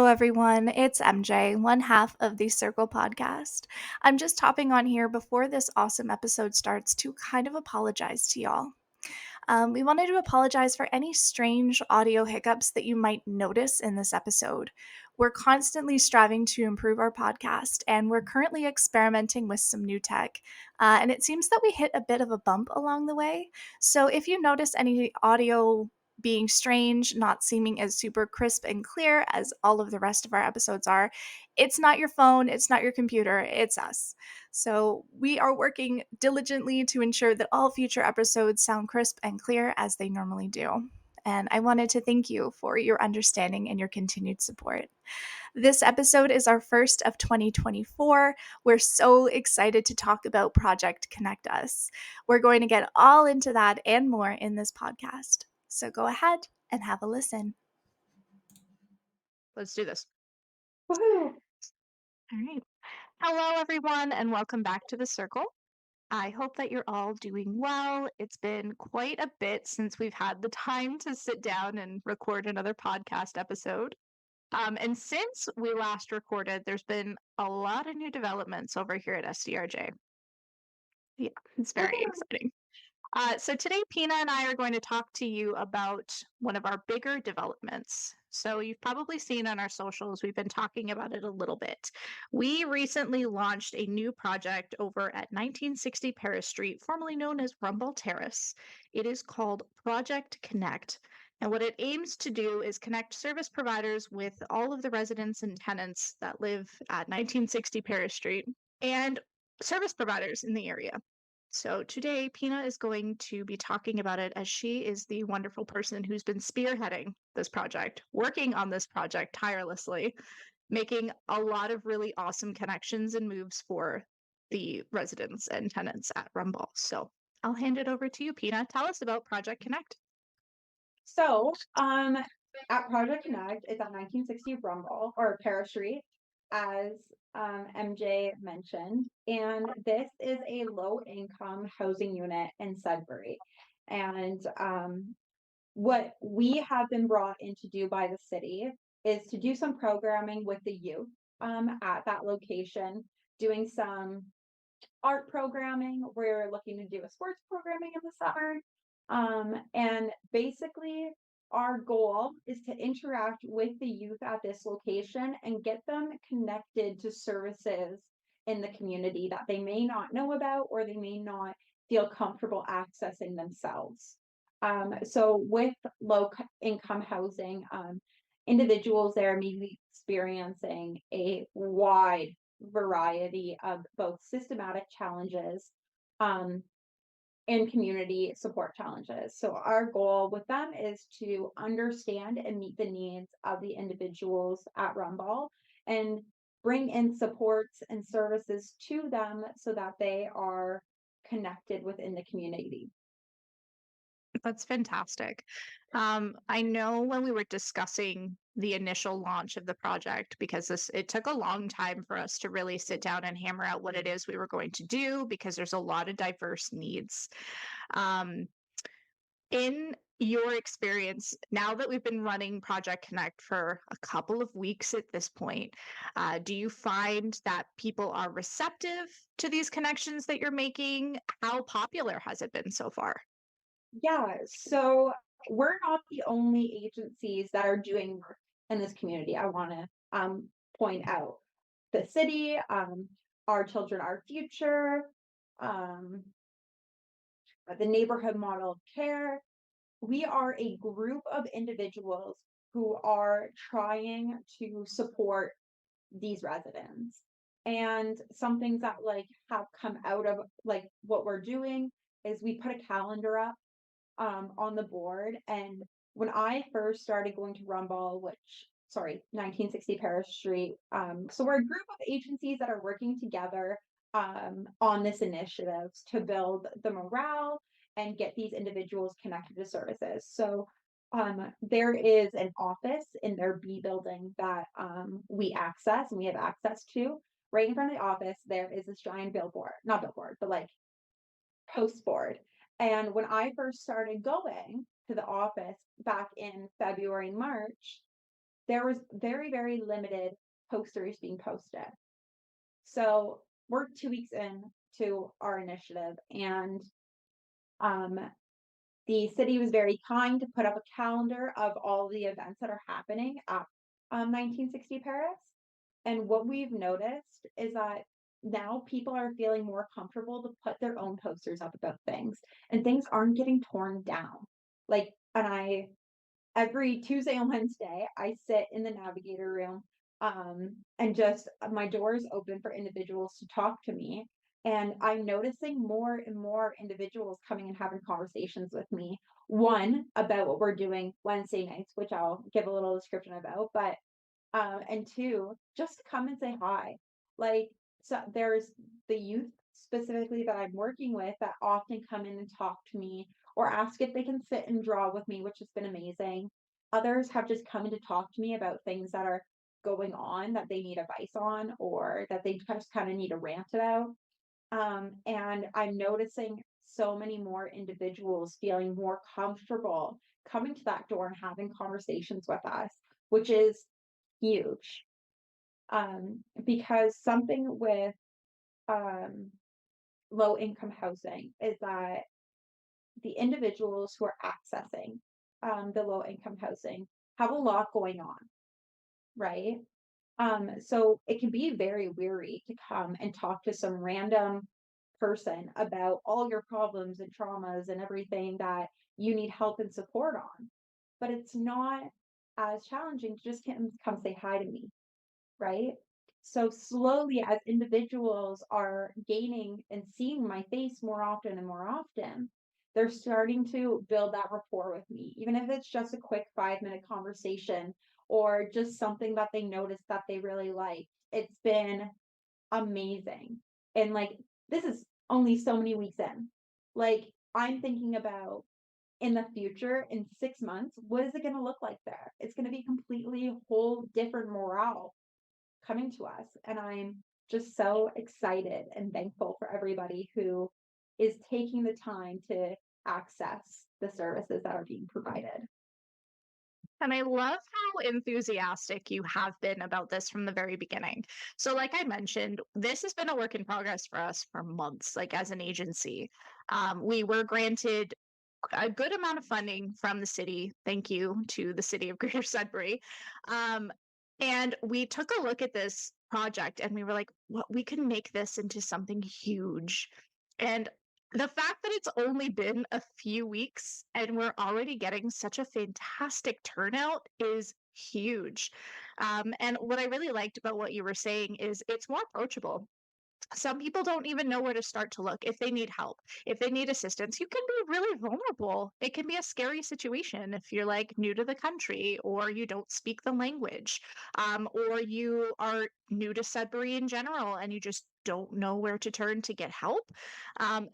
everyone. It's MJ, one half of the Circle podcast. I'm just hopping on here before this awesome episode starts to kind of apologize to y'all. We wanted to apologize for any strange audio hiccups that you might notice in this episode. We're constantly striving to improve our podcast, and we're currently experimenting with some new tech. And it seems that we hit a bit of a bump along the way. So if you notice any audio being strange, not seeming as super crisp and clear as all of the rest of our episodes are, it's not your phone, it's not your computer, it's us. So, we are working diligently to ensure that all future episodes sound crisp and clear as they normally do. And I wanted to thank you for your understanding and your continued support. This episode is our first of 2024. We're so excited to talk about Project Connect Us. We're going to get all into that and more in this podcast. So go ahead and have a listen. Let's do this. Woohoo! All right. Hello, everyone, and welcome back to the Circle. I hope that you're all doing well. It's been quite a bit since we've had the time to sit down and record another podcast episode. And since we last recorded, there's been a lot of new developments over here at SDRJ. Yeah, it's very exciting. So today, Pina and I are going to talk to you about one of our bigger developments. So you've probably seen on our socials, we've been talking about it a little bit. We recently launched a new project over at 1960 Paris Street, formerly known as Rumball Terrace. It is called Project Connect. And what it aims to do is connect service providers with all of the residents and tenants that live at 1960 Paris Street and service providers in the area. So today, Pina is going to be talking about it as she is the wonderful person who's been spearheading this project, working on this project tirelessly, making a lot of really awesome connections and moves for the residents and tenants at Rumball. So I'll hand it over to you, Pina. Tell us about Project Connect. So, at Project Connect, it's at 1960 Rumble or Paris Street, as MJ mentioned, and this is a low-income housing unit in Sudbury. And what we have been brought in to do by the city is to do some programming with the youth at that location, doing some art programming. We're looking to do a sports programming in the summer. And basically, our goal is to interact with the youth at this location and get them connected to services in the community that they may not know about or they may not feel comfortable accessing themselves. So, with low income housing, individuals there may be experiencing a wide variety of both systematic challenges um, and community support challenges. So our goal with them is to understand and meet the needs of the individuals at Rumball and bring in supports and services to them so that they are connected within the community. That's fantastic. I know when we were discussing the initial launch of the project, because it took a long time for us to really sit down and hammer out what it is we were going to do, because there's a lot of diverse needs. Um, in your experience, now that we've been running Project Connect for a couple of weeks at this point, do you find that people are receptive to these connections that you're making? How popular has it been so far? Yeah, so we're not the only agencies that are doing work in this community. I want to point out the city, our children, our future, um, the neighborhood model of care. We are a group of individuals who are trying to support these residents. And some things that like have come out of like what we're doing is we put a calendar up on the board. And when I first started going to Rumball, which, sorry, 1960 Paris Street, so we're a group of agencies that are working together on this initiative to build the morale and get these individuals connected to services. So there is an office in their B building that we access and we have access to. Right in front of the office, there is this giant billboard, not billboard, but like post board. And when I first started going to the office back in February, March, there was very, very limited posters being posted. So we're 2 weeks in to our initiative, and um, the city was very kind to put up a calendar of all the events that are happening at 1960 Paris. And what we've noticed is that now people are feeling more comfortable to put their own posters up about things, and things aren't getting torn down. Like, and I every Tuesday and Wednesday, I sit in the navigator room, and just my door is open for individuals to talk to me. And I'm noticing more and more individuals coming and having conversations with me. One, about what we're doing Wednesday nights, which I'll give a little description about, but and two, just come and say hi. Like, so there's the youth specifically that I'm working with that often come in and talk to me or ask if they can sit and draw with me, which has been amazing. Others have just come in to talk to me about things that are going on that they need advice on or that they just kind of need a rant about. And I'm noticing so many more individuals feeling more comfortable coming to that door and having conversations with us, which is huge. Because something with um, low income housing is that the individuals who are accessing the low income housing have a lot going on, right? So it can be very weary to come and talk to some random person about all your problems and traumas and everything that you need help and support on. But it's not as challenging to just come say hi to me, right? So slowly, as individuals are gaining and seeing my face more often and more often, they're starting to build that rapport with me, even if it's just a quick 5 minute conversation or just something that they notice that they really like. It's been amazing. And like, this is only so many weeks in. Like, I'm thinking about in the future, in 6 months, what is it going to look like there? It's going to be completely whole different morale coming to us. And I'm just so excited and thankful for everybody who is taking the time to access the services that are being provided. And I love how enthusiastic you have been about this from the very beginning. So, like I mentioned, this has been a work in progress for us for months, like as an agency. We were granted a good amount of funding from the city. Thank you to the city of Greater Sudbury. Um, and we took a look at this project and we were like, what we can make this into something huge. And the fact that it's only been a few weeks and we're already getting such a fantastic turnout is huge. And what I really liked about what you were saying is it's more approachable. Some people don't even know where to start to look if they need help, if they need assistance. You can be really vulnerable. It can be a scary situation if you're like new to the country or you don't speak the language, or you are new to Sudbury in general and you just don't know where to turn to get help.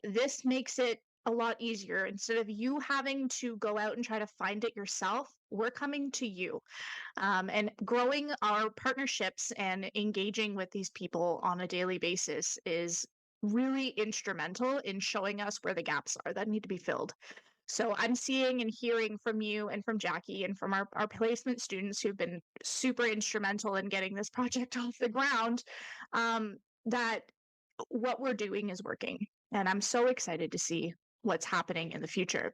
This makes it a lot easier. Instead of you having to go out and try to find it yourself, we're coming to you, and growing our partnerships and engaging with these people on a daily basis is really instrumental in showing us where the gaps are that need to be filled. So I'm seeing and hearing from you and from Jackie and from our placement students who've been super instrumental in getting this project off the ground, um, that what we're doing is working. And I'm so excited to see what's happening in the future.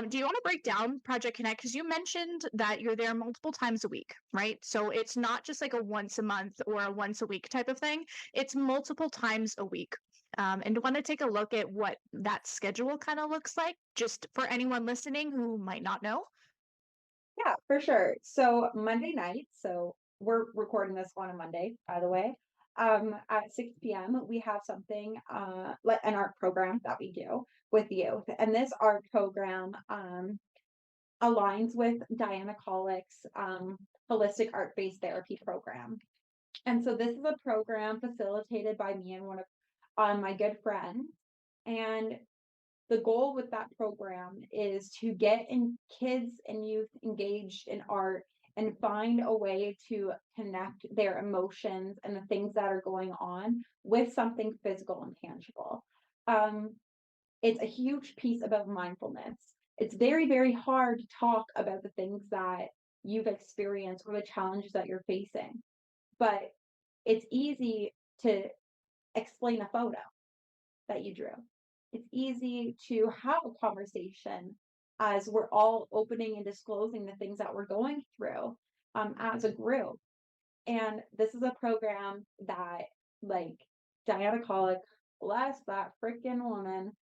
Do you want to break down Project Connect? Because you mentioned that you're there multiple times a week, right? So it's not just like a once a month or a once a week type of thing. It's multiple times a week. And want to take a look at what that schedule kind of looks like, just for anyone listening who might not know. Yeah, for sure. So Monday night, so we're recording this on a Monday, by the way. At 6 p.m., we have something, an art program that we do with youth. And this art program aligns with Diana Collick's holistic art-based therapy program. And so this is a program facilitated by me and one of my good friends. And the goal with that program is to get in kids and youth engaged in art and find a way to connect their emotions and the things that are going on with something physical and tangible. Um, it's a huge piece about mindfulness. It's very, very hard to talk about the things that you've experienced or the challenges that you're facing. But it's easy to explain a photo that you drew. It's easy to have a conversation as we're all opening and disclosing the things that we're going through as a group. And this is a program that, like, Diana Colic, bless that freaking woman,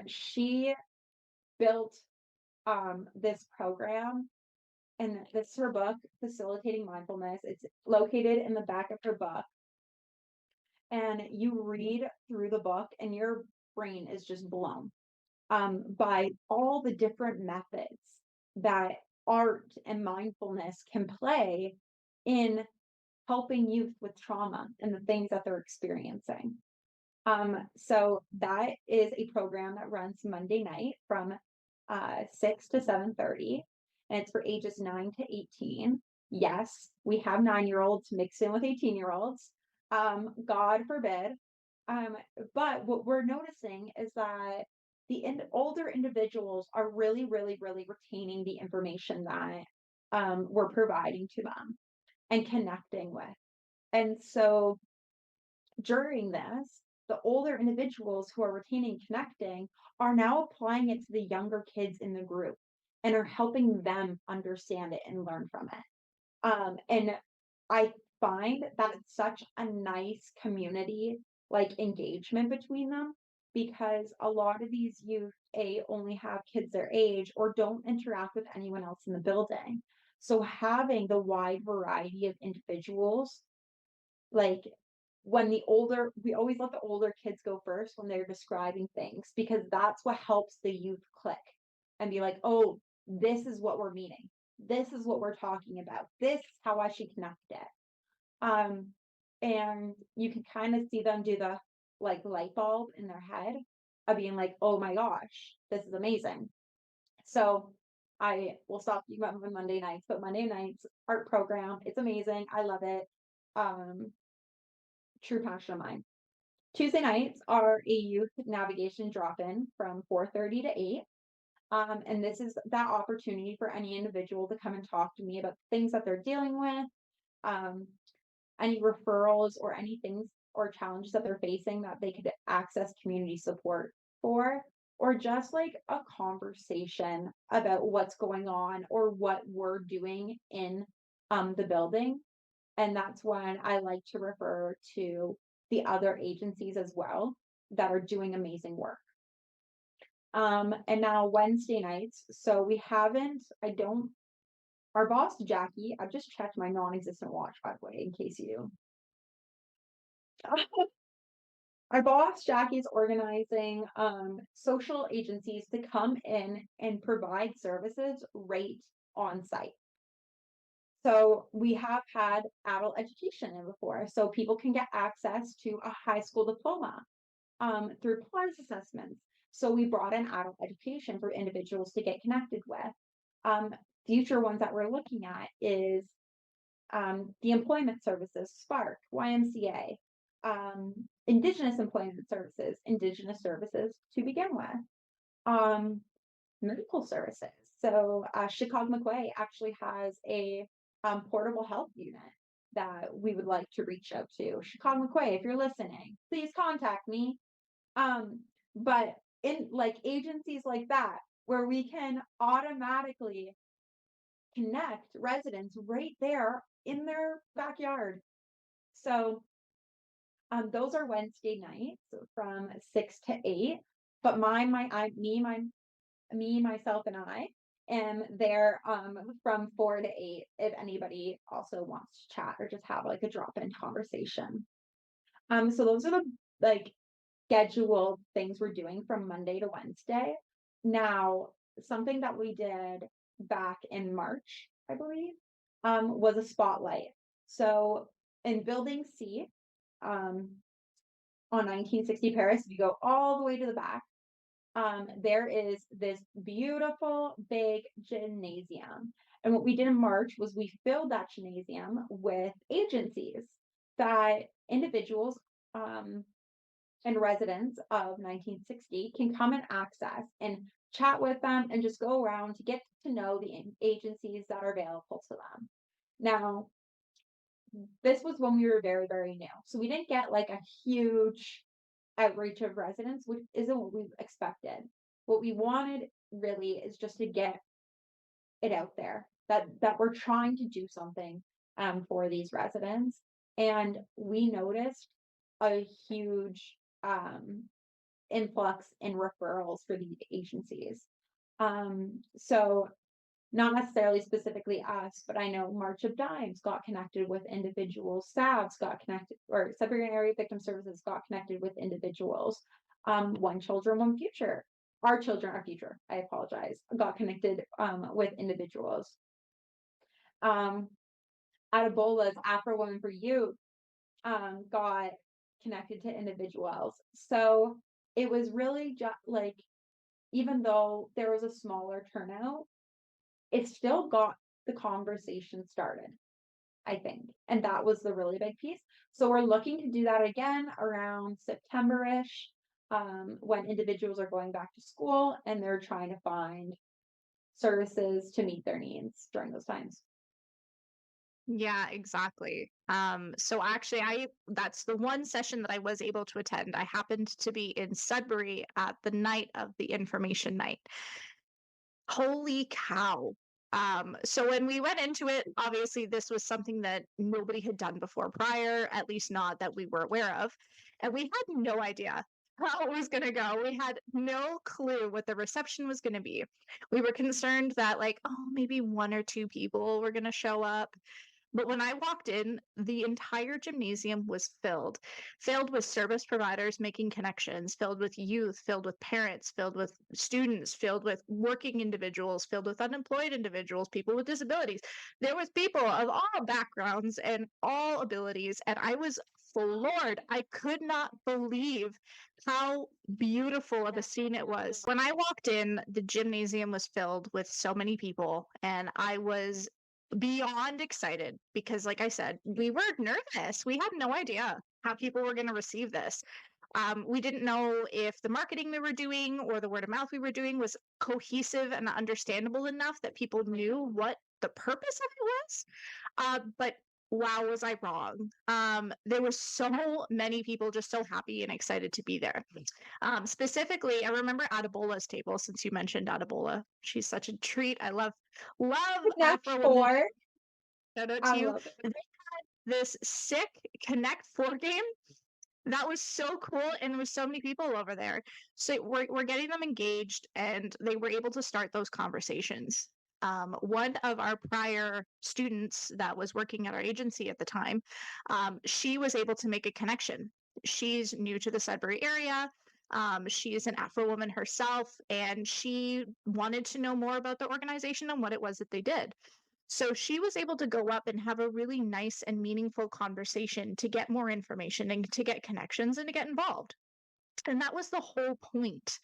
she built this program, and this is her book, Facilitating Mindfulness. It's located in the back of her book, and you read through the book, and your brain is just blown by all the different methods that art and mindfulness can play in helping youth with trauma and the things that they're experiencing. So that is a program that runs Monday night from 6 to 7:30, and it's for ages 9 to 18. Yes, we have 9-year-olds mixed in with 18-year-olds. God forbid. Um, but what we're noticing is that older individuals are really, really, really retaining the information that we're providing to them and connecting with. And so during this, the older individuals who are retaining and connecting are now applying it to the younger kids in the group and are helping them understand it and learn from it. And I find that it's such a nice community like engagement between them, because a lot of these youth only have kids their age or don't interact with anyone else in the building. So having the wide variety of individuals, like, we always let the older kids go first when they're describing things, because that's what helps the youth click and be like, oh, this is what we're meaning. This is what we're talking about. This is how I should connect it. Um, and you can kind of see them do the like light bulb in their head of being like, oh my gosh, this is amazing. So I will stop talking about my Monday nights, but Monday nights art program, it's amazing. I love it. Um, True passion of mine. Tuesday nights are a youth navigation drop-in from 4:30 to 8. And this is that opportunity for any individual to come and talk to me about things that they're dealing with, um, any referrals or any things or challenges that they're facing that they could access community support for, or just like a conversation about what's going on or what we're doing in the building. And that's when I like to refer to the other agencies as well that are doing amazing work. And now Wednesday nights. So we haven't, I don't, our boss, Jackie, I've just checked my non existent watch, by the way, in case you. Our boss, Jackie, is organizing social agencies to come in and provide services right on site. So we have had adult education in before, so people can get access to a high school diploma through PLAS assessments. So we brought in adult education for individuals to get connected with. Future ones that we're looking at is the employment services, Spark, YMCA, Indigenous employment services, Indigenous services to begin with. Medical services. So Chicago McQuay actually has a portable health unit that we would like to reach out to. Chicago McQuay, if you're listening, please contact me. But in like agencies like that, where we can automatically connect residents right there in their backyard. So those are Wednesday nights from 6 to 8. But me, myself, and I am there from 4 to 8 if anybody also wants to chat or just have like a drop-in conversation. So those are the like scheduled things we're doing from Monday to Wednesday. Now, something that we did back in March, I believe, was a spotlight. So in Building C, on 1960 Paris, if you go all the way to the back, there is this beautiful big gymnasium. And what we did in March was we filled that gymnasium with agencies that individuals and residents of 1960 can come and access and chat with them, and just go around to get to know the agencies that are available to them. Now, this was when we were very, very new. So we didn't get like a huge outreach of residents, which isn't what we expected. What we wanted really is just to get it out there that we're trying to do something for these residents. And we noticed a huge influx in referrals for these agencies. So not necessarily specifically us, but I know March of Dimes got connected with individuals, SAVs got connected, or Sudbury Area Victim Services got connected with individuals. One Children, One Future, Our Children, Our Future, I apologize, got connected with individuals. Adebola's Afro Women for Youth got connected to individuals. So it was really just like, even though there was a smaller turnout, it still got the conversation started, I think. And that was the really big piece. So we're looking to do that again around September-ish, when individuals are going back to school and they're trying to find services to meet their needs during those times. Yeah, exactly. So actually that's the one session that I was able to attend. I happened to be in Sudbury at the night of the information night. Holy cow. So when we went into it, obviously this was something that nobody had done before prior, at least not that we were aware of. And we had no idea how it was going to go. We had no clue what the reception was going to be. We were concerned that, like, oh, maybe one or two people were going to show up. But when I walked in, the entire gymnasium was filled with service providers making connections, filled with youth, filled with parents, filled with students, filled with working individuals, filled with unemployed individuals, people with disabilities. There was people of all backgrounds and all abilities, and I was floored. I could not believe how beautiful of a scene it was. When I walked in, the gymnasium was filled with so many people, and I was beyond excited because, like I said, we were nervous. We had no idea how people were going to receive this. We didn't know if the marketing we were doing or the word of mouth we were doing was cohesive and understandable enough that people knew what the purpose of it was. But wow, was I wrong? There were so many people just so happy and excited to be there. Specifically, I remember Adebola's table, since you mentioned Adebola. She's such a treat. I love Connect Afro women. Four. Shout out I to you. love it. They had this sick Connect Four game that was so cool, and there was so many people over there. So we're getting them engaged, and they were able to start those conversations. One of our prior students that was working at our agency at the time, she was able to make a connection. She's new to the Sudbury area. She is an Afro woman herself, and she wanted to know more about the organization and what it was that they did. So she was able to go up and have a really nice and meaningful conversation to get more information and to get connections and to get involved. And that was the whole point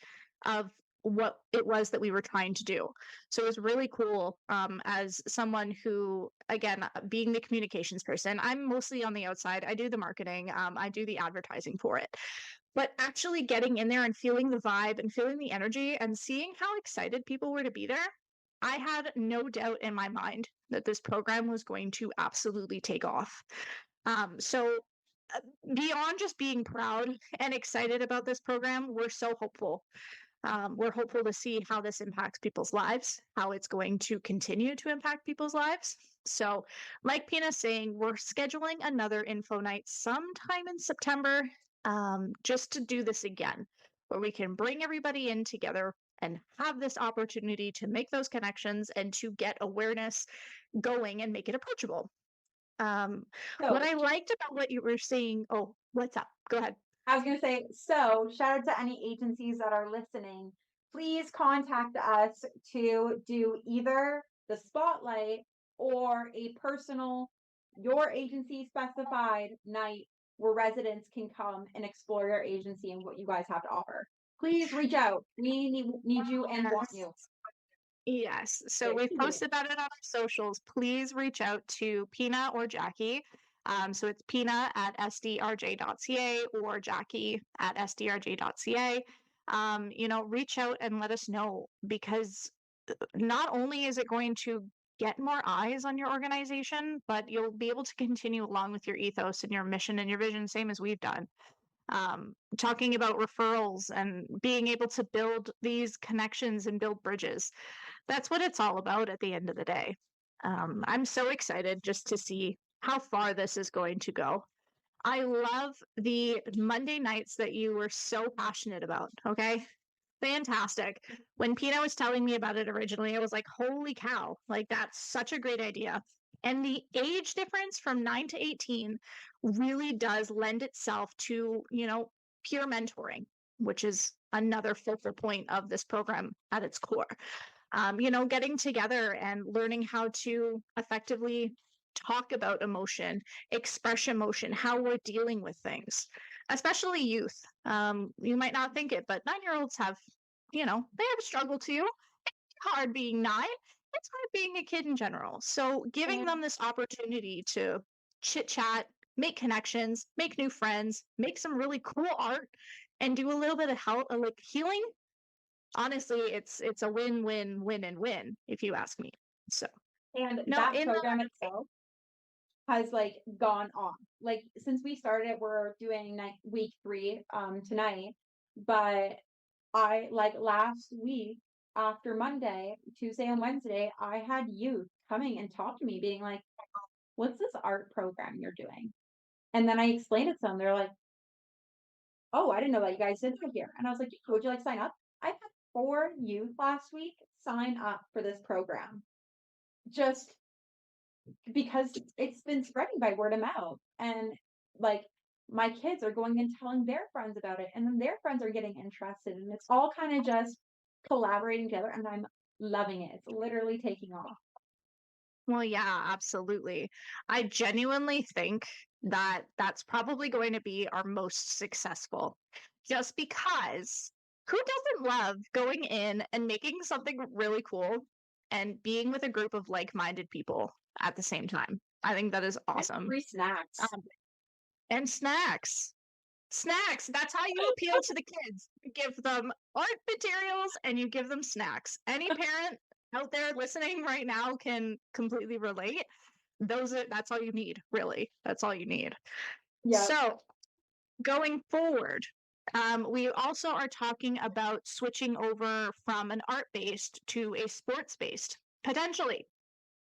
of what it was that we were trying to do. So it was really cool, as someone who, again, being the communications person, I'm mostly on the outside. I do the marketing, I do the advertising for it. But actually getting in there and feeling the vibe and feeling the energy and seeing how excited people were to be there, I had no doubt in my mind that this program was going to absolutely take off. So uh, beyond just being proud and excited about this program, we're so hopeful. We're hopeful to see how this impacts people's lives, how it's going to continue to impact people's lives. So, like Pina's saying, we're scheduling another info night sometime in September, just to do this again, where we can bring everybody in together and have this opportunity to make those connections and to get awareness going and make it approachable. What So I liked about what you were saying, oh, what's up? Go ahead. I was going to say, so shout out to any agencies that are listening. Please contact us to do either the spotlight or a personal, your agency specified night where residents can come and explore your agency and what you guys have to offer. Please reach out. We need you and want Yes. you. Yes. So Great. we've posted about it on our socials. Please reach out to Pina or Jackie. So it's Pina at sdrj.ca or Jackie at sdrj.ca. reach out and let us know, because not only is it going to get more eyes on your organization, but you'll be able to continue along with your ethos and your mission and your vision, same as we've done. Talking about referrals and being able to build these connections and build bridges. That's what it's all about at the end of the day. I'm so excited just to see how far this is going to go. I love the Monday nights that you were so passionate about. Okay. Fantastic. When Pina was telling me about it originally, I was like, holy cow, like that's such a great idea. And the age difference from 9 to 18 really does lend itself to, pure mentoring, which is another focal point of this program at its core. Getting together and learning how to effectively talk about emotion, express emotion, how we're dealing with things, especially youth. You might not think it, but 9-year-olds have, they have a struggle too. It's hard being 9. It's hard being a kid in general. So giving And them this opportunity to chit chat, make connections, make new friends, make some really cool art, and do a little bit of help, like healing. Honestly, it's a win win win and win, if you ask me. So and no, that in the program itself has like gone on. Like since we started, we're doing week 3 tonight, but I like last week after Monday, Tuesday and Wednesday, I had youth coming and talk to me being like, "What's this art program you're doing?" And then I explained it to them. They're like, "Oh, I didn't know that you guys did that here." And I was like, "Yeah, would you like to sign up?" I had 4 youth last week sign up for this program just because it's been spreading by word of mouth. And like my kids are going and telling their friends about it, and then their friends are getting interested, and it's all kind of just collaborating together. And I'm loving it. It's literally taking off. Well, yeah, absolutely. I genuinely think that that's probably going to be our most successful, just because who doesn't love going in and making something really cool and being with a group of like-minded people at the same time? I think that is And awesome. free snacks. Um, and snacks. Snacks. That's how you appeal to the kids. You give them art materials and you give them snacks. Any parent out there listening right now can completely relate. That's all you need, really. That's all you need. Yeah. So going forward, we also are talking about switching over from an art based to a sports based, potentially.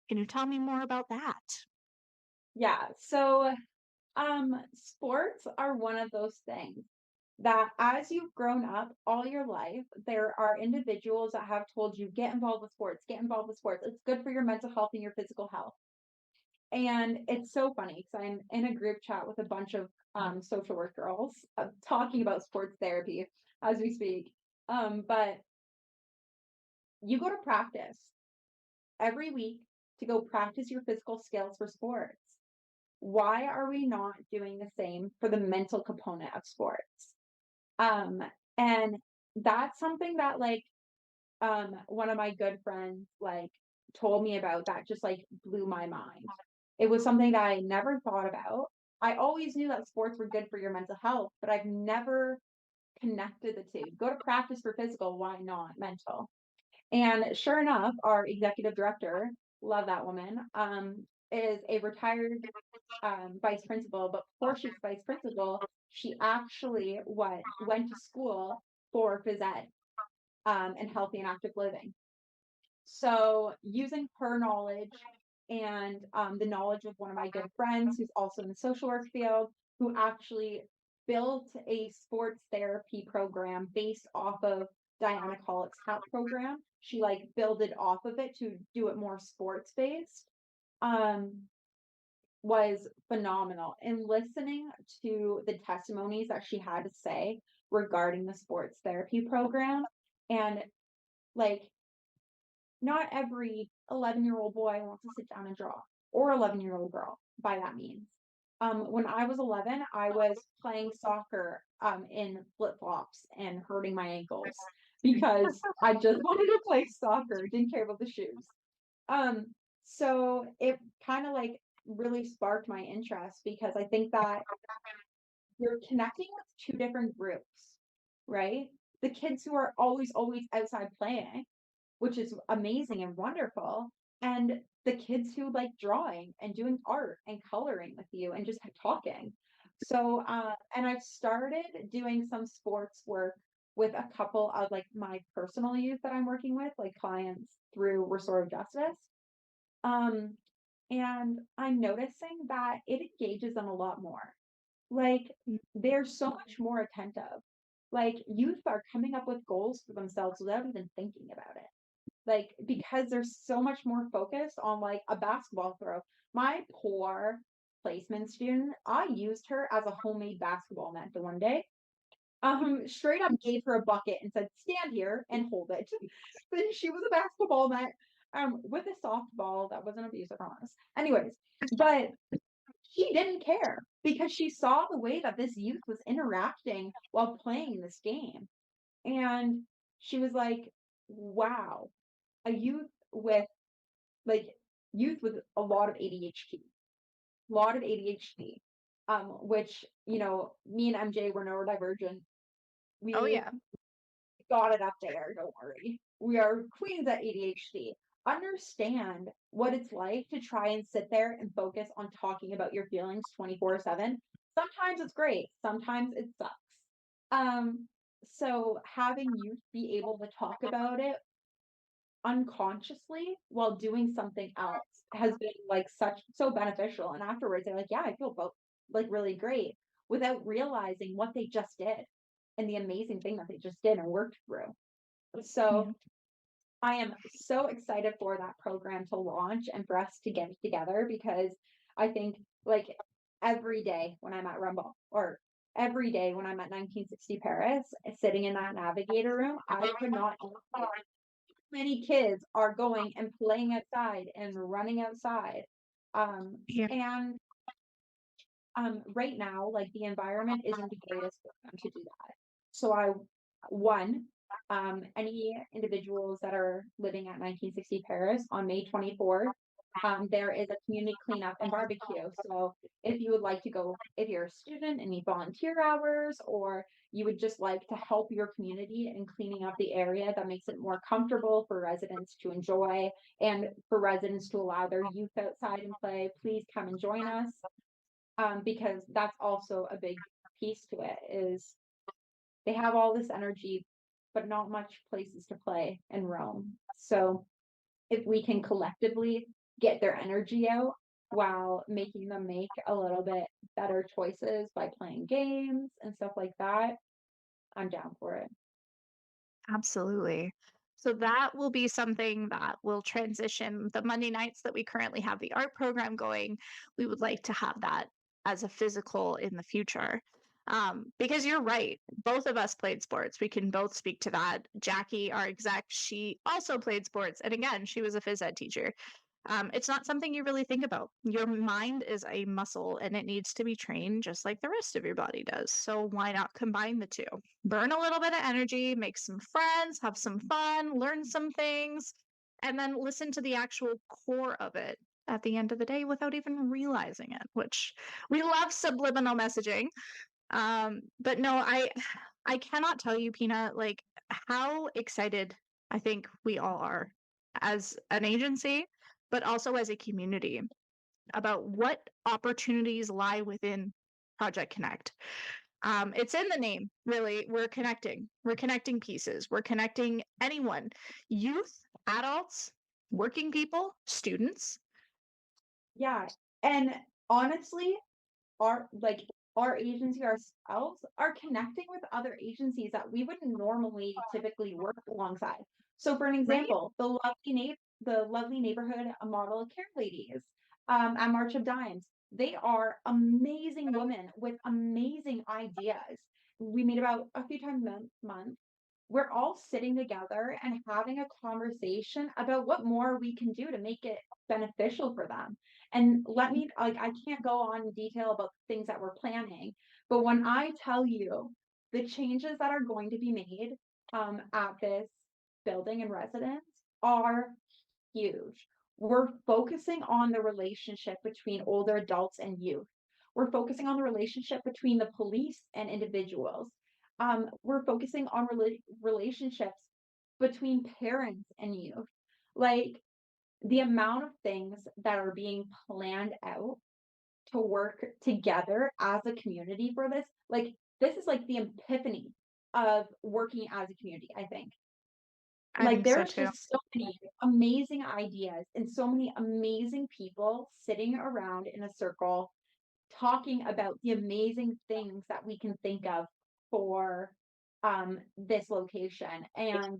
Can you tell me more about that? Yeah. So sports are one of those things that as you've grown up all your life, there are individuals that have told you, get involved with sports, get involved with sports. It's good for your mental health and your physical health. And it's so funny because I'm in a group chat with a bunch of social work girls talking about sports therapy as we speak. But you go to practice every week to go practice your physical skills for sports. Why are we not doing the same for the mental component of sports? Um, and that's something that like one of my good friends like told me about that just like blew my mind. It was something that I never thought about. I always knew that sports were good for your mental health, but I've never connected the two. Go to practice for physical, why not mental? And sure enough, our executive director, love that woman, is a retired vice principal, but before she was vice principal, she actually went to school for phys ed and healthy and active living. So using her knowledge and the knowledge of one of my good friends who's also in the social work field, who actually built a sports therapy program based off of Diana Collick's HAP program. She like builded off of it to do it more sports based. Um, was phenomenal. And listening to the testimonies that she had to say regarding the sports therapy program, and like not every 11-year-old boy wants to sit down and draw, or 11-year-old girl by that means. When I was 11, I was playing soccer in flip flops and hurting my ankles because I just wanted to play soccer, didn't care about the shoes. Um, so it kind of like really sparked my interest because I think that you're connecting with two different groups, right? the kids who are always outside playing, which is amazing and wonderful, and the kids who like drawing and doing art and coloring with you and just talking. So, and I've started doing some sports work with a couple of like my personal youth that I'm working with, like clients through restorative justice. Um, and I'm noticing that it engages them a lot more. Like, Mm, they're so much more attentive. Like, youth are coming up with goals for themselves without even thinking about it. Like, because they're so much more focused on like a basketball throw. My poor placement student, I used her as a homemade basketball net the one day. Straight up gave her a bucket and said, "Stand here and hold it." Then she was a basketball net, with a softball that wasn't abusive, I promise. Anyways, but she didn't care because she saw the way that this youth was interacting while playing this game. And she was like, wow, a like youth with a lot of ADHD, which, me and MJ were neurodivergent. Oh, We yeah. got it up there, don't worry. We are queens at ADHD. Understand what it's like to try and sit there and focus on talking about your feelings 24/7. Sometimes it's great, sometimes it sucks. So having youth be able to talk about it unconsciously while doing something else has been like so beneficial. And afterwards, they're like, yeah, I feel both like really great without realizing what they just did and the amazing thing that they just did and worked through. yeah. So I am so excited for that program to launch and for us to get it together because I think like every day when I'm at Rumble or every day when I'm at 1960 Paris, sitting in that navigator room, I could not tell you how many kids are going and playing outside and running outside. Yeah. And right now, like the environment isn't the greatest for them to do that. So one, any individuals that are living at 1960 Paris on May 24th, there is a community cleanup and barbecue. So if you would like to go, if you're a student and need volunteer hours, or you would just like to help your community in cleaning up the area that makes it more comfortable for residents to enjoy and for residents to allow their youth outside and play, please come and join us, because that's also a big piece to it is they have all this energy, but not much places to play and roam. So if we can collectively get their energy out while making them make a little bit better choices by playing games and stuff like that, I'm down for it. Absolutely. So that will be something that will transition the Monday nights that we currently have the art program going. We would like to have that as a physical in the future. Because you're right, both of us played sports. We can both speak to that. Jackie, our exec, she also played sports. And again, she was a phys ed teacher. It's not something you really think about. Your mind is a muscle and it needs to be trained just like the rest of your body does. So why not combine the two? Burn a little bit of energy, make some friends, have some fun, learn some things, and then listen to the actual core of it at the end of the day without even realizing it, which we love subliminal messaging. But no, I cannot tell you, Pina, like how excited I think we all are as an agency, but also as a community about what opportunities lie within Project Connect. It's in the name, really. We're connecting pieces. We're connecting anyone, youth, adults, working people, students. Yeah. And honestly, our like our agency ourselves are connecting with other agencies that we wouldn't normally typically work alongside. So for an Right? example, the lovely neighborhood model care ladies at March of Dimes. They are amazing women with amazing ideas. We meet about a few times a month. We're all sitting together and having a conversation about what more we can do to make it beneficial for them. And I can't go on in detail about things that we're planning, but when I tell you the changes that are going to be made at this building and residence are huge. We're focusing on the relationship between older adults and youth. We're focusing on the relationship between the police and individuals. we're focusing on relationships between parents and youth. Like the amount of things that are being planned out to work together as a community for this, like this is like the epiphany of working as a community, I think. I Like think so there's too. just so many amazing ideas and so many amazing people sitting around in a circle talking about the amazing things that we can think of for this location. And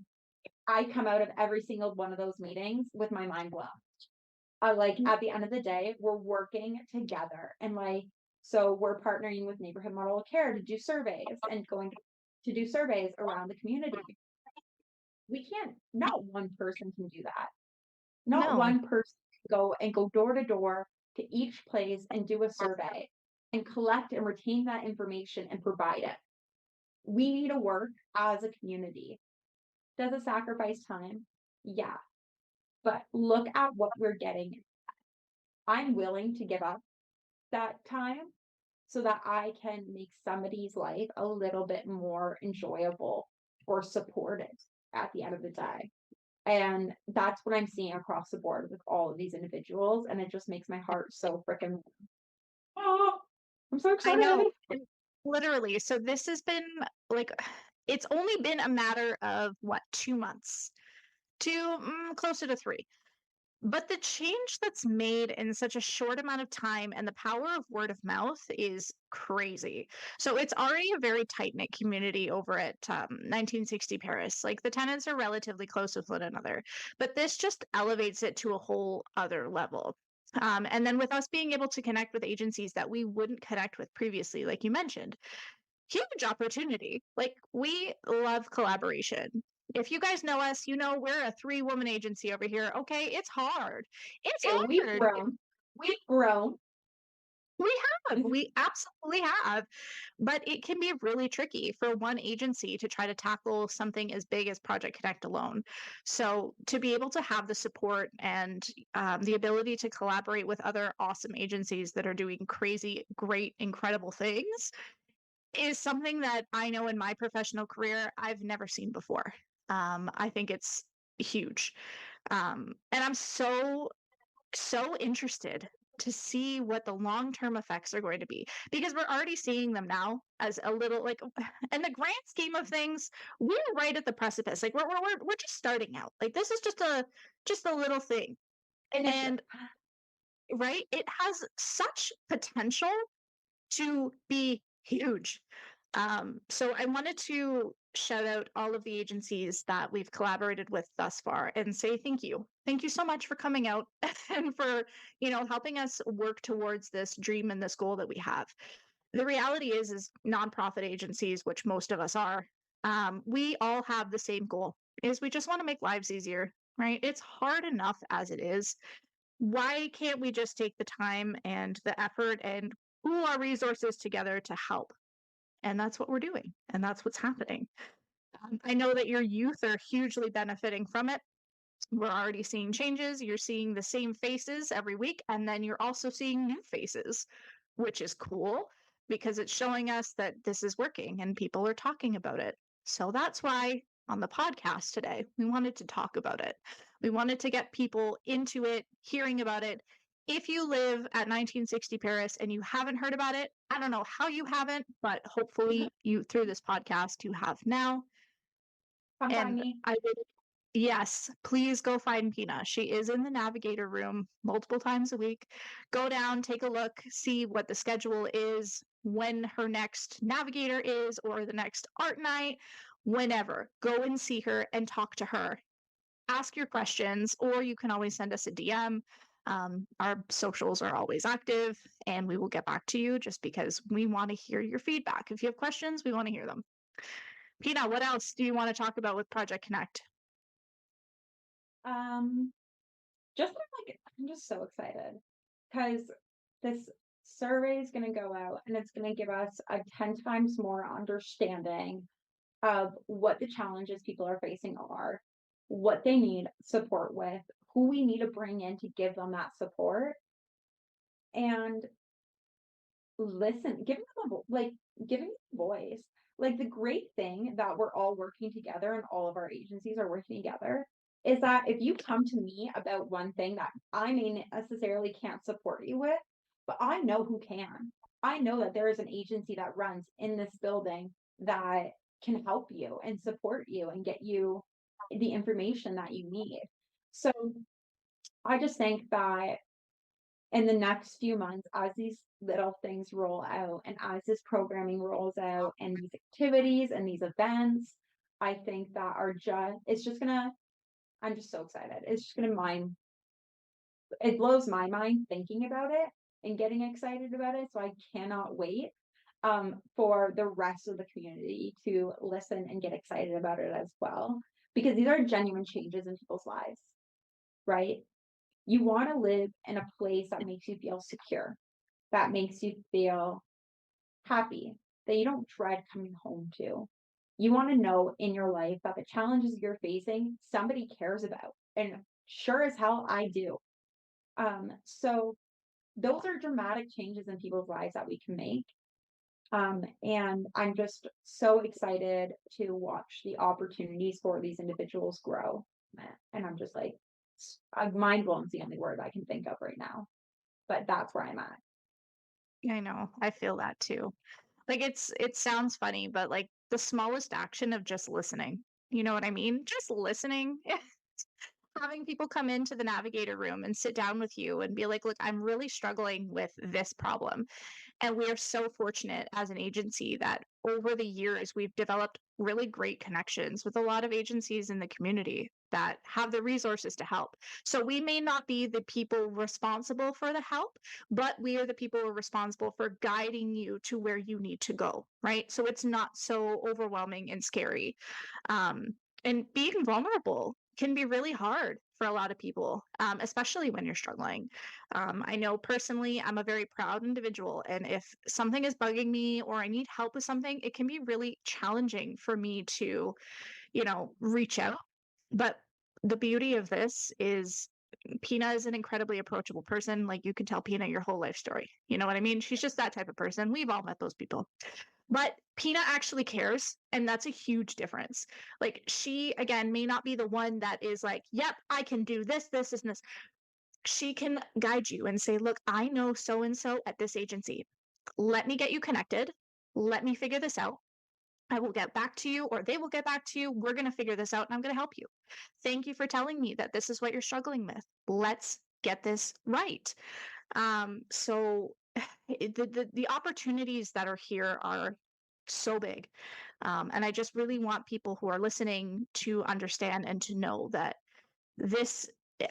I come out of every single one of those meetings with my mind blown. Like at the end of the day, we're working together and like so we're partnering with neighborhood model care to do surveys and going to do surveys around the community. We can't, not one person can do that. Not No, one person can go door to door to each place and do a survey and collect and retain that information and provide it. We need to work as a community. Does it sacrifice time? Yeah. But look at what we're getting. I'm willing to give up that time so that I can make somebody's life a little bit more enjoyable or supported at the end of the day. And that's what I'm seeing across the board with all of these individuals. And it just makes my heart so freaking, oh, I'm so I excited. know. And literally. So this has been like, it's only been a matter of what, 2 months, closer to three. But the change that's made in such a short amount of time and the power of word of mouth is crazy. So it's already a very tight knit community over at 1960 Paris. Like the tenants are relatively close with one another, but this just elevates it to a whole other level. And then with us being able to connect with agencies that we wouldn't connect with previously, like you mentioned, huge opportunity. Like we love collaboration. If you guys know us, you know we're a 3-woman agency over here. Okay, it's hard. It's Okay, we've hard. grown. We've grown. We we absolutely have. But it can be really tricky for one agency to try to tackle something as big as Project Connect alone. So to be able to have the support and the ability to collaborate with other awesome agencies that are doing crazy, great, incredible things is something that I know in my professional career I've never seen before. I think it's huge. And I'm so interested to see what the long-term effects are going to be because we're already seeing them now as a little like in the grand scheme of things, we're right at the precipice. Like we're just starting out. Like this is just a little thing. Initiative. And right, it has such potential to be huge. So I wanted to shout out all of the agencies that we've collaborated with thus far and say thank you. Thank you so much for coming out and for, helping us work towards this dream and this goal that we have. The reality is nonprofit agencies, which most of us are, we all have the same goal is we just want to make lives easier, right? It's hard enough as it is. Why can't we just take the time and the effort and pool our resources together to help? And that's what we're doing. And that's what's happening. I know that your youth are hugely benefiting from it. We're already seeing changes. You're seeing the same faces every week. And then you're also seeing new faces, which is cool because it's showing us that this is working and people are talking about it. So that's why on the podcast today, we wanted to talk about it. We wanted to get people into it, hearing about it. If you live at 1960 Paris and you haven't heard about it, I don't know how you haven't, but hopefully you through this podcast you have now. Come find And me. I would, yes, please go find Pina. She is in the navigator room multiple times a week. Go down, take a look, see what the schedule is, when her next navigator is, or the next art night, whenever. Go and see her and talk to her. Ask your questions, or you can always send us a DM. Our socials are always active, and we will get back to you just because we want to hear your feedback. If you have questions, we want to hear them. Pina, what else do you want to talk about with Project Connect? Um, just like I'm just so excited because this survey is going to go out and it's going to give us a 10 times more understanding of what the challenges people are facing are, what they need support with, who we need to bring in to give them that support. And listen, giving them giving them a voice. Like the great thing that we're all working together and all of our agencies are working together is that if you come to me about one thing that I may necessarily can't support you with, but I know who can. I know that there is an agency that runs in this building that can help you and support you and get you the information that you need. So I just think that in the next few months, as these little things roll out and as this programming rolls out and these activities and these events, I think that it's just gonna, I'm just so excited. It's just gonna it blows my mind thinking about it and getting excited about it. So I cannot wait for the rest of the community to listen and get excited about it as well. Because these are genuine changes in people's lives, right? You want to live in a place that makes you feel secure, that makes you feel happy, that you don't dread coming home to. You want to know in your life that the challenges you're facing, somebody cares about. And sure as hell, I do. So those are dramatic changes in people's lives that we can make. And I'm just so excited to watch the opportunities for these individuals grow. And I'm just like, mind blown is the only word I can think of right now. But that's where I'm at. I know. I feel that too. Like it sounds funny, but like the smallest action of just listening. You know what I mean? Just listening. Having people come into the navigator room and sit down with you and be like, look, I'm really struggling with this problem. And we are so fortunate as an agency that over the years, we've developed really great connections with a lot of agencies in the community that have the resources to help. So we may not be the people responsible for the help, but we are the people who are responsible for guiding you to where you need to go, right? So it's not so overwhelming and scary. Um, and being vulnerable can be really hard for a lot of people, especially when you're struggling. I know personally, I'm a very proud individual, and if something is bugging me or I need help with something, it can be really challenging for me to, reach out. But the beauty of this is Pina is an incredibly approachable person. Like you can tell Pina your whole life story. You know what I mean? She's just that type of person. We've all met those people. But Pina actually cares, and that's a huge difference. Like she again may not be the one that is like, "Yep, I can do this, and this." She can guide you and say, "Look, I know so and so at this agency. Let me get you connected. Let me figure this out. I will get back to you, or they will get back to you. We're going to figure this out, and I'm going to help you. Thank you for telling me that this is what you're struggling with. Let's get this right." So the opportunities that are here are so big. And I just really want people who are listening to understand and to know that this, eh,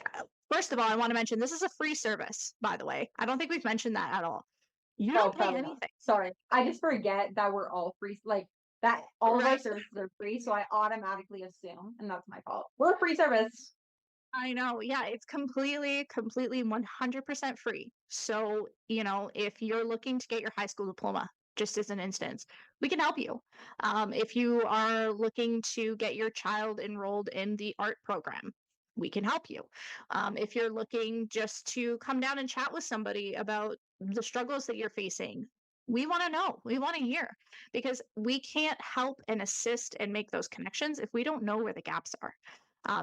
first of all, I want to mention this is a free service, by the way. I don't think we've mentioned that at all. You Oh, don't pay probably not. anything, Sorry. I just forget that we're all free. Like that all of our right? services are free. So I automatically assume, and that's my fault. We're a free service. I know. Yeah, it's completely 100% free. So, if you're looking to get your high school diploma, just as an instance, we can help you. If you are looking to get your child enrolled in the art program, we can help you. If you're looking just to come down and chat with somebody about the struggles that you're facing, we want to know. We want to hear because we can't help and assist and make those connections if we don't know where the gaps are.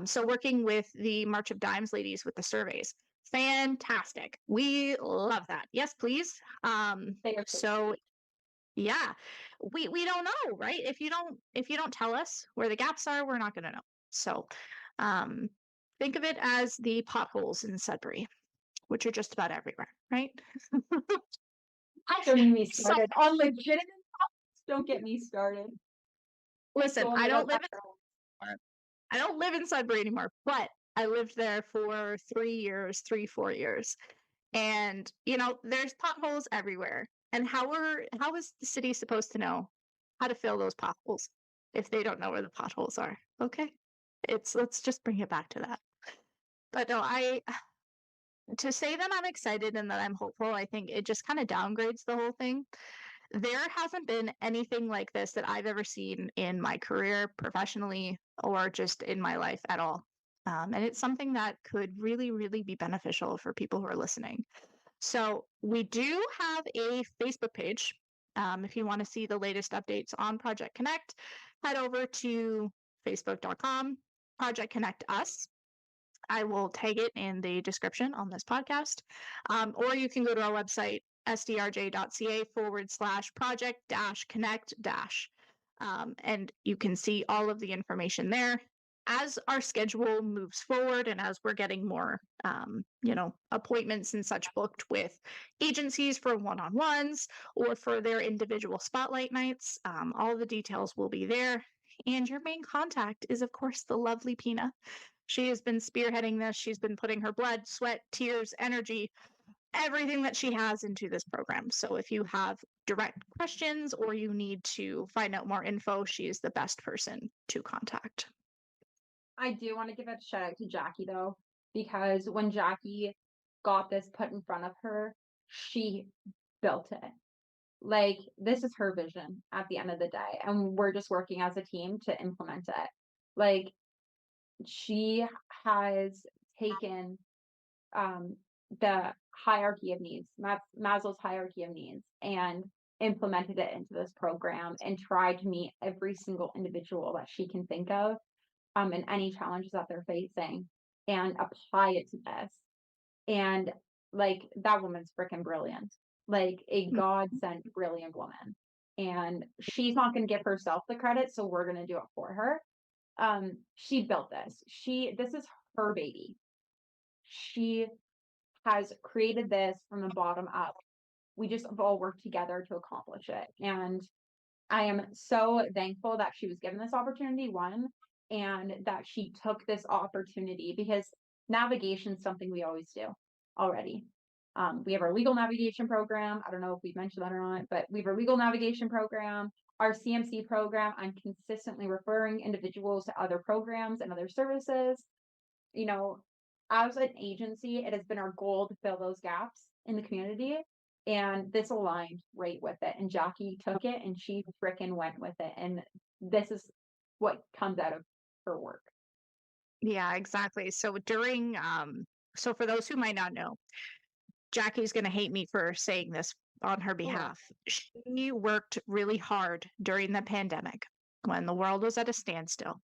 So working with the March of Dimes ladies with the surveys, fantastic. We love that. Yes, please. They are so So sweet. yeah, we don't know, right? If you don't tell us where the gaps are, we're not going to know. So um, think of it as the potholes in Sudbury, which are just about everywhere, right? Don't get me So started on legitimate topics. Don't get me started. listen, Go I into that don't live rabbit hole. I don't live in Sudbury anymore, but I lived there for 3 years, 4 years. And, there's potholes everywhere. And how is the city supposed to know how to fill those potholes if they don't know where the potholes are? Okay. Let's just bring it back to that. But no, I to say that I'm excited and that I'm hopeful, I think it just kind of downgrades the whole thing. There hasn't been anything like this that I've ever seen in my career, professionally, or just in my life at all. And it's something that could really, really be beneficial for people who are listening. So we do have a Facebook page. If you want to see the latest updates on Project Connect, head over to facebook.com, Project Connect Us. I will tag it in the description on this podcast. Or you can go to our website, sdrj.ca/project connect and you can see all of the information there. As our schedule moves forward and as we're getting more, appointments and such booked with agencies for one-on-ones or for their individual spotlight nights, all the details will be there. And your main contact is, of course, the lovely Pina. She has been spearheading this. She's been putting her blood, sweat, tears, energy, everything that she has into this program. So if you have direct questions or you need to find out more info, she is the best person to contact. I do want to give a shout out to Jackie though, because when Jackie got this put in front of her, she built it. Like, this is her vision at the end of the day, and we're just working as a team to implement it. Like, she has taken the hierarchy of needs, Maslow's hierarchy of needs, and implemented it into this program and tried to meet every single individual that she can think of, and any challenges that they're facing, and apply it to this. And like, that woman's freaking brilliant, like a God sent brilliant woman. And she's not going to give herself the credit, so we're going to do it for her. She built this. This is her baby. She has created this from the bottom up. We just have all worked together to accomplish it. And I am so thankful that she was given this opportunity, one, and that she took this opportunity, because navigation is something we always do already. We have our legal navigation program. I don't know if we've mentioned that or not, but we have a legal navigation program, our CMC program. I'm consistently referring individuals to other programs and other services. You know, as an agency, it has been our goal to fill those gaps in the community. And this aligned right with it. And Jackie took it and she fricking went with it. And this is what comes out of her work. Yeah, exactly. So for those who might not know, Jackie's going to hate me for saying this on her Oh, behalf. She worked really hard during the pandemic when the world was at a standstill.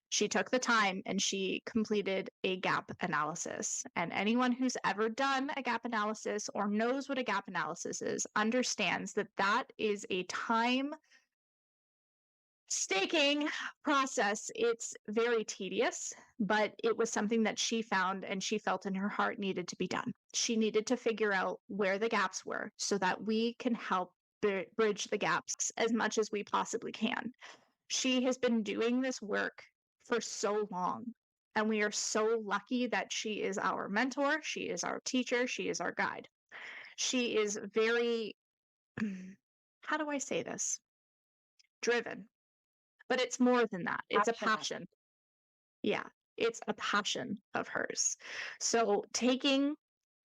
She took the time and she completed a gap analysis. And anyone who's ever done a gap analysis or knows what a gap analysis is understands that that is a time staking process. It's very tedious, but it was something that she found and she felt in her heart needed to be done. She needed to figure out where the gaps were so that we can help bridge the gaps as much as we possibly can. She has been doing this work for so long, and we are so lucky that she is our mentor, she is our teacher, she is our guide. She is very, how do I say this? Driven. But it's more than that. It's a passionate. passion. Yeah, it's a passion of hers. So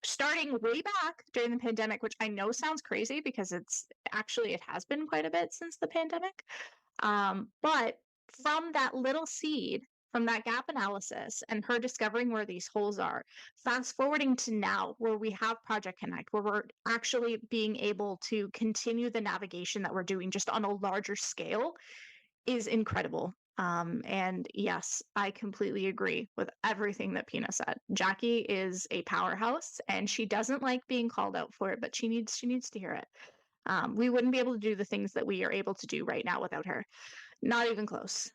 starting way back during the pandemic, which I know sounds crazy because it has been quite a bit since the pandemic. But from that little seed, from that gap analysis and her discovering where these holes are, fast forwarding to now where we have Project Connect, where we're actually being able to continue the navigation that we're doing just on a larger scale is incredible. And yes, I completely agree with everything that Pina said. Jackie is a powerhouse and she doesn't like being called out for it, but she needs to hear it. We wouldn't be able to do the things that we are able to do right now without her. Not even close.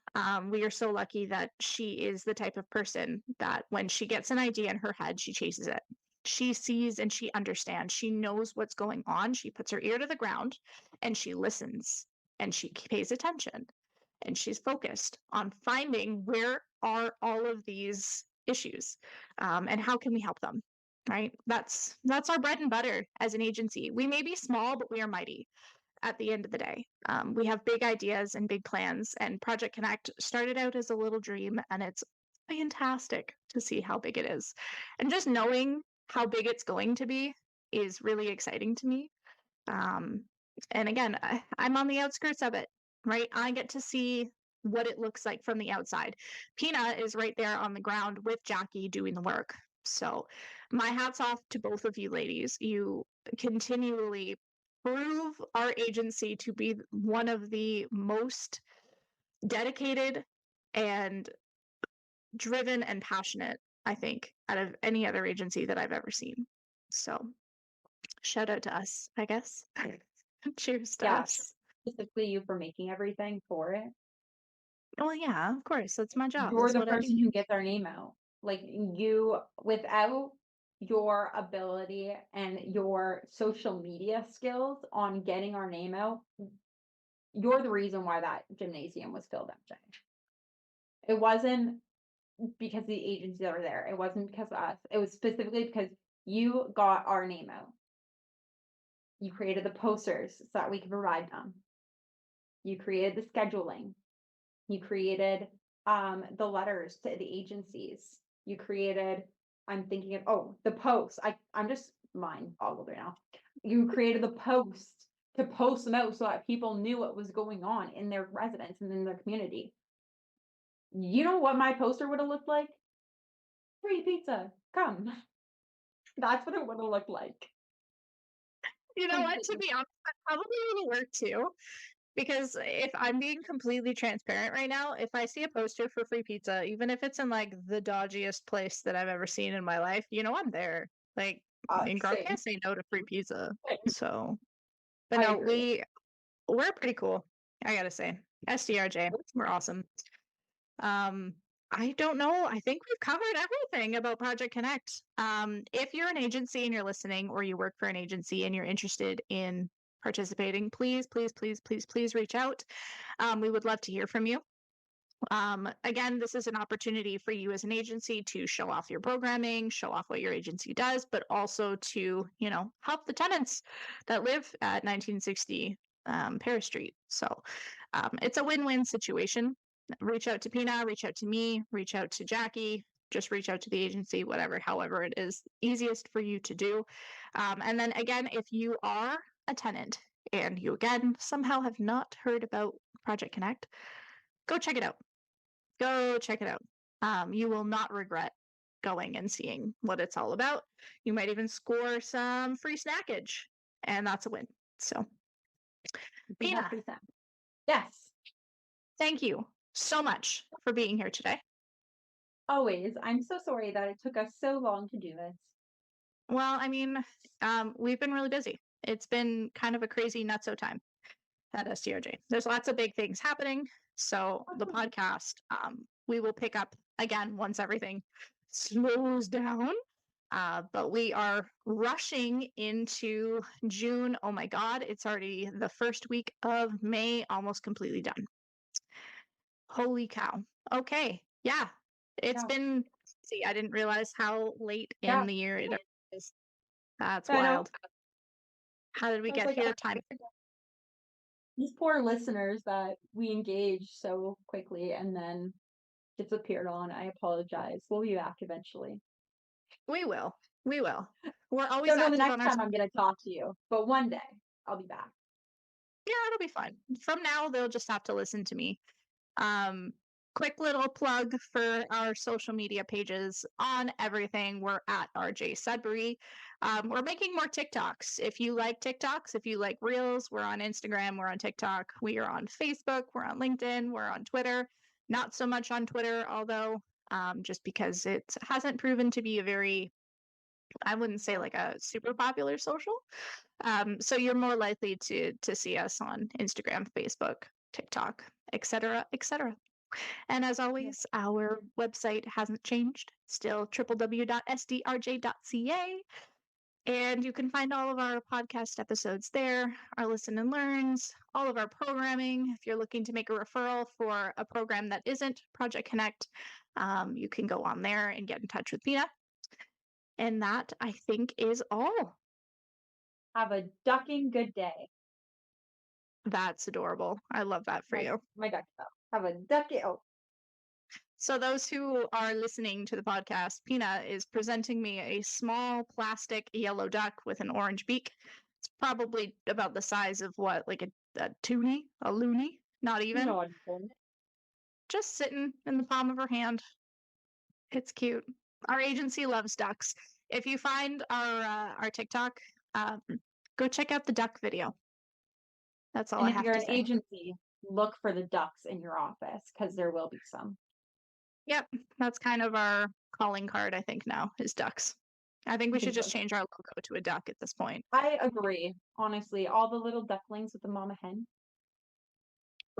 We are so lucky that she is the type of person that when she gets an idea in her head, she chases it. She sees and she understands. She knows what's going on. She puts her ear to the ground and she listens and she pays attention and she's focused on finding where are all of these issues, and how can we help them, right? That's our bread and butter as an agency. We may be small, but we are mighty at the end of the day. We have big ideas and big plans, and Project Connect started out as a little dream, and it's fantastic to see how big it is. And just knowing how big it's going to be is really exciting to me. Um, and again, I'm on the outskirts of it, right? I get to see what it looks like from the outside. Pina is right there on the ground with Jackie doing the work. So, my hats off to both of you ladies. You continually prove our agency to be one of the most dedicated and driven and passionate, I think, out of any other agency that I've ever seen. So, shout out to us, I guess. Cheers to Yeah, us. specifically you for making everything for it. Well, yeah, of course. That's my job. You're That's the what I do. person who gets our name out. Like you, without your ability and your social media skills on getting our name out, you're the reason why that gymnasium was filled, MJ. It wasn't because the agencies that are there. It wasn't because of us. It was specifically because you got our name out. You created the posters so that we could provide them. You created the scheduling. You created the letters to the agencies. You created, I'm thinking of, oh, the posts. I'm just mind boggled right now. You created the post to post them out so that people knew what was going on in their residence and in their community. You know what my poster would have looked like? Free pizza, come. That's what it would have looked like. You know My what? To goodness. be honest, that probably would have worked too. Because if I'm being completely transparent right now, if I see a poster for free pizza, even if it's in like the dodgiest place that I've ever seen in my life, I'm there. Like, and girl Same. can't say no to free pizza. So, but I no, agree. we're pretty cool. I gotta say, SDRJ, we're awesome. Um, I don't know. I think we've covered everything about Project Connect. If you're an agency and you're listening, or you work for an agency and you're interested in participating, please, please, please, please, please reach out. We would love to hear from you. Again, this is an opportunity for you as an agency to show off your programming, show off what your agency does, but also to, help the tenants that live at 1960 Paris Street. So it's a win-win situation. Reach out to Pina, reach out to me, reach out to Jackie, just reach out to the agency, whatever, however it is easiest for you to do. And then again, if you are a tenant and you again somehow have not heard about Project Connect, go check it out. Go check it out. You will not regret going and seeing what it's all about. You might even score some free snackage, and that's a win. So, We have Pina, free snacks. Yes, thank you so much for being here today. always. I'm so sorry that it took us so long to do this. Well, I mean, we've been really busy. It's been kind of a crazy nutso time at STRJ. There's lots of big things happening. So the podcast, we will pick up again once everything slows down. But we are rushing into June. Oh my God, it's already the first week of May, almost completely done. Holy cow. Okay. Yeah. It's Yeah, been crazy. I didn't realize how late in yeah. the year it is. That's I know. wild. How did we I was get like, here? Time. these poor listeners that we engaged so quickly and then disappeared on. I apologize. We'll be back eventually. We will. We will. We're always Don't know the active next on our. time I'm going to talk to you, but one day I'll be back. Yeah, it'll be fine. From now, they'll just have to listen to me. Um, quick little plug for our social media pages on everything. We're at RJ Sudbury. We're making more TikToks. If you like TikToks, if you like Reels, we're on Instagram, we're on TikTok, we are on Facebook, we're on LinkedIn, we're on Twitter. Not so much on Twitter, although just because it hasn't proven to be a very, I wouldn't say like a super popular social. So you're more likely to see us on Instagram, Facebook, TikTok, etc., etc. And as Yeah. always, our website hasn't changed. Still www.sdrj.ca. And you can find all of our podcast episodes there, our listen and learns, all of our programming. If you're looking to make a referral for a program that isn't Project Connect, you can go on there and get in touch with Pina. And that, I think, is all. Have a ducking good day. That's adorable. I love that for you. My duck. Have a ducky. Oh, So, those who are listening to the podcast, Pina is presenting me a small plastic yellow duck with an orange beak. It's probably about the size of what, like a toonie, a loony, not even. nonsense. Just sitting in the palm of her hand. It's cute. Our agency loves ducks. If you find our TikTok, um, go check out the duck video. That's all And I if have you're to an say. agency, look for the ducks in your office because there will be some. Yep, that's kind of our calling card, I think, now is ducks. I think we I should think just so. change our logo to a duck at this point. I agree. Honestly, all the little ducklings with the mama hen.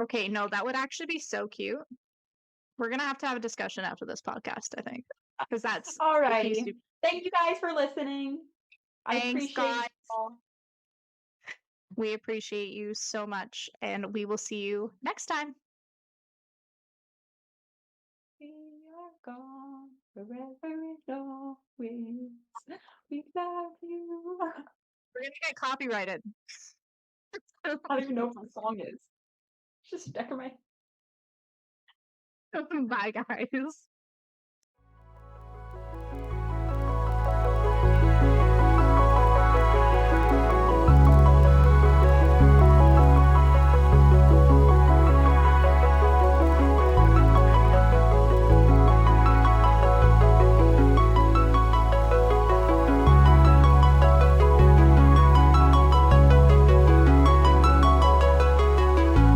Okay, no, that would actually be so cute. We're gonna have to have a discussion after this podcast, I think, because that's okay. Alrighty. Stupid. Thank you guys for listening. I Thanks, appreciate guys. you all. We appreciate you so much, and we will see you next time. We are gone forever and always. We love you. We're gonna get copyrighted. I don't even know what the song is. It's just stuck in my Bye, guys.